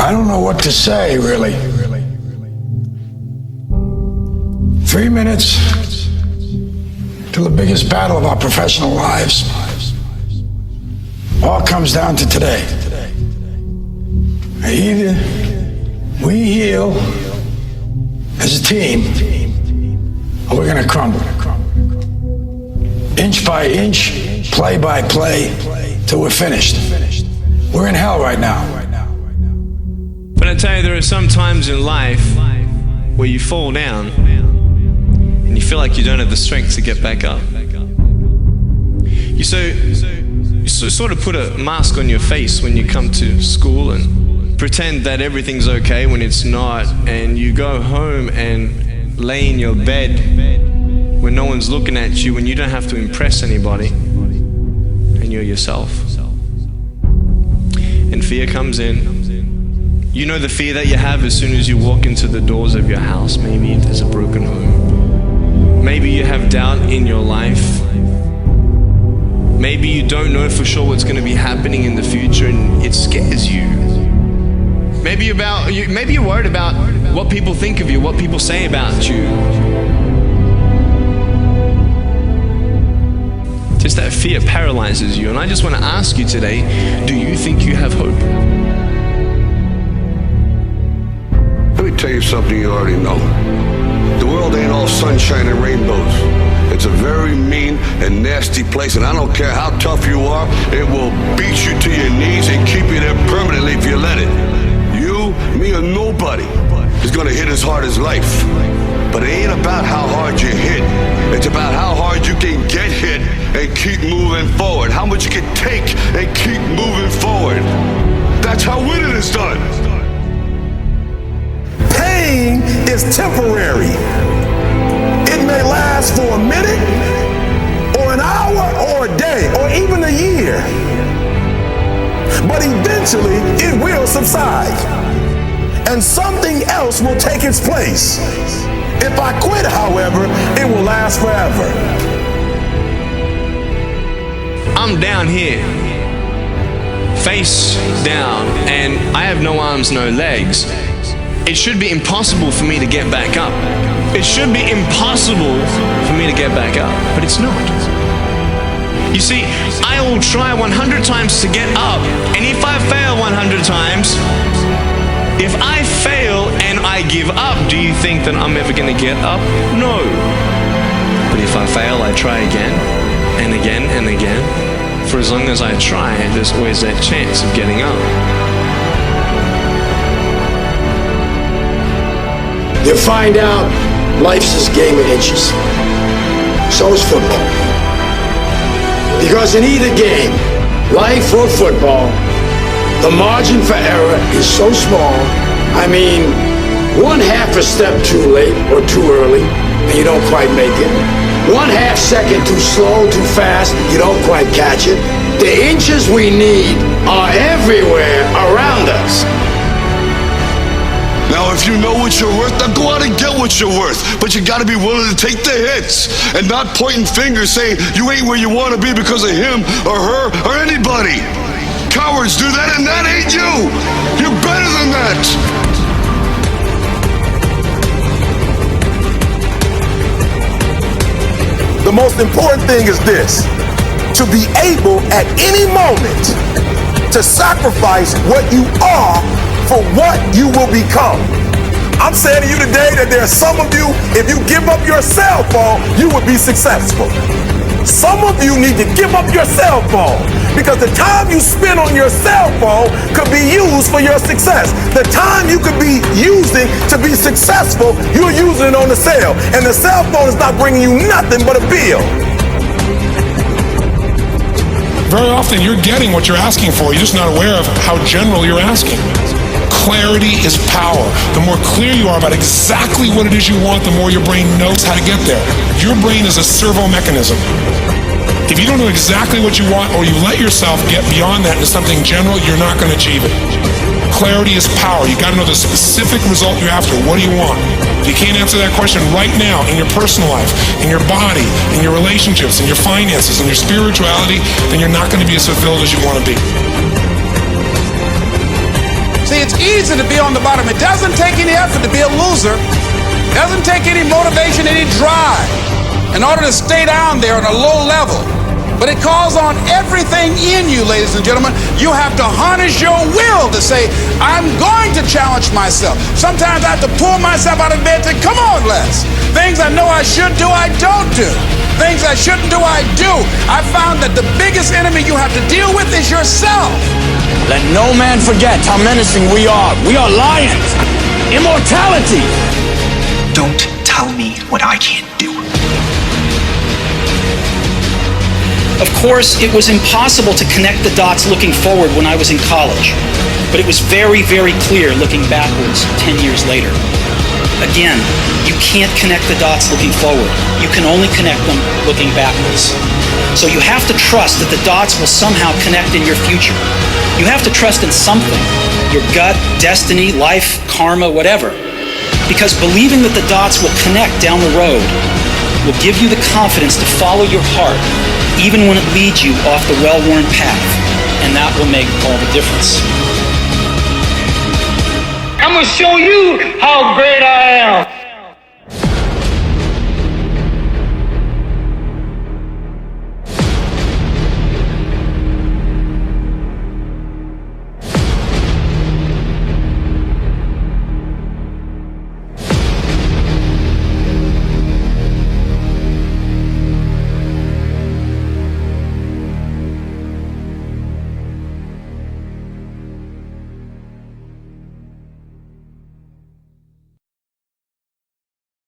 I don't know what to say, really. 3 minutes till the biggest battle of our professional lives. All comes down to today. Either we heal as a team, or we're gonna crumble. Inch by inch, play by play, till we're finished. We're in hell right now. But I tell you, there are some times in life where you fall down and you feel like you don't have the strength to get back up. You sort of put a mask on your face when you come to school and pretend that everything's okay when it's not, and you go home and lay in your bed when no one's looking at you, when you don't have to impress anybody, and you're yourself. And fear comes in. You know the fear that you have as soon as you walk into the doors of your house. Maybe there's a broken home. Maybe you have doubt in your life. Maybe you don't know for sure what's going to be happening in the future and it scares you. Maybe you're worried about what people think of you, what people say about you. Just that fear paralyzes you. And I just want to ask you today, do you think you have hope? Let me tell you something you already know. The world ain't all sunshine and rainbows. It's a very mean and nasty place, and I don't care how tough you are, it will beat you to your knees and keep you there permanently if you let it. You, me, or nobody is gonna hit as hard as life. But it ain't about how hard you hit. It's about how hard you can get hit and keep moving forward. How much you can take and keep moving forward. That's how winning is done. Pain is temporary. It may last for a minute, or an hour, or a day, or even a year. But eventually, it will subside, and something else will take its place. If I quit, however, it will last forever. I'm down here, face down, and I have no arms, no legs. It should be impossible for me to get back up. It should be impossible for me to get back up, but it's not. You see, I will try 100 times to get up, and if I fail 100 times, if I fail and I give up, do you think that I'm ever going to get up? No. But if I fail, I try again, and again, and again. For as long as I try, there's always that chance of getting up. You find out life's this game of inches. So is football. Because in either game, life or football, the margin for error is so small. I mean, 1/2 a step too late or too early, and you don't quite make it. 1/2 second too slow, too fast, you don't quite catch it. The inches we need are everywhere around us. Now, if you know what you're worth, now go out and get what you're worth. But you gotta be willing to take the hits and not pointing fingers saying you ain't where you wanna be because of him or her or anybody. Cowards do that, and that ain't you. You're better than that. The most important thing is this: to be able at any moment to sacrifice what you are for what you will become. I'm saying to you today that there are some of you, if you give up your cell phone, you would be successful. Some of you need to give up your cell phone, because the time you spend on your cell phone could be used for your success. The time you could be using to be successful, you're using it on the cell, and the cell phone is not bringing you nothing but a bill. Very often you're getting what you're asking for, you're just not aware of how general you're asking. Clarity is power. The more clear you are about exactly what it is you want, the more your brain knows how to get there. Your brain is a servo mechanism. If you don't know exactly what you want, or you let yourself get beyond that into something general, you're not going to achieve it. Clarity is power. You got to know the specific result you're after. What do you want? If you can't answer that question right now in your personal life, in your body, in your relationships, in your finances, in your spirituality, then you're not going to be as fulfilled as you want to be. See, it's easy easy to be on the bottom. It doesn't take any effort to be a loser. It doesn't take any motivation, any drive in order to stay down there on a low level. But it calls on everything in you, ladies and gentlemen. You have to harness your will to say, I'm going to challenge myself. Sometimes I have to pull myself out of bed and say, come on, Les. Things I know I should do, I don't do. Things I shouldn't do, I do. I found that the biggest enemy you have to deal with is yourself. Let no man forget how menacing we are. We are lions. Immortality. Don't tell me what I can't do. Of course, it was impossible to connect the dots looking forward when I was in college, but it was very, very clear looking backwards 10 years later. Again, you can't connect the dots looking forward. You can only connect them looking backwards. So you have to trust that the dots will somehow connect in your future. You have to trust in something, your gut, destiny, life, karma, whatever. Because believing that the dots will connect down the road will give you the confidence to follow your heart, even when it leads you off the well-worn path, and that will make all the difference. I'm gonna show you how great I am.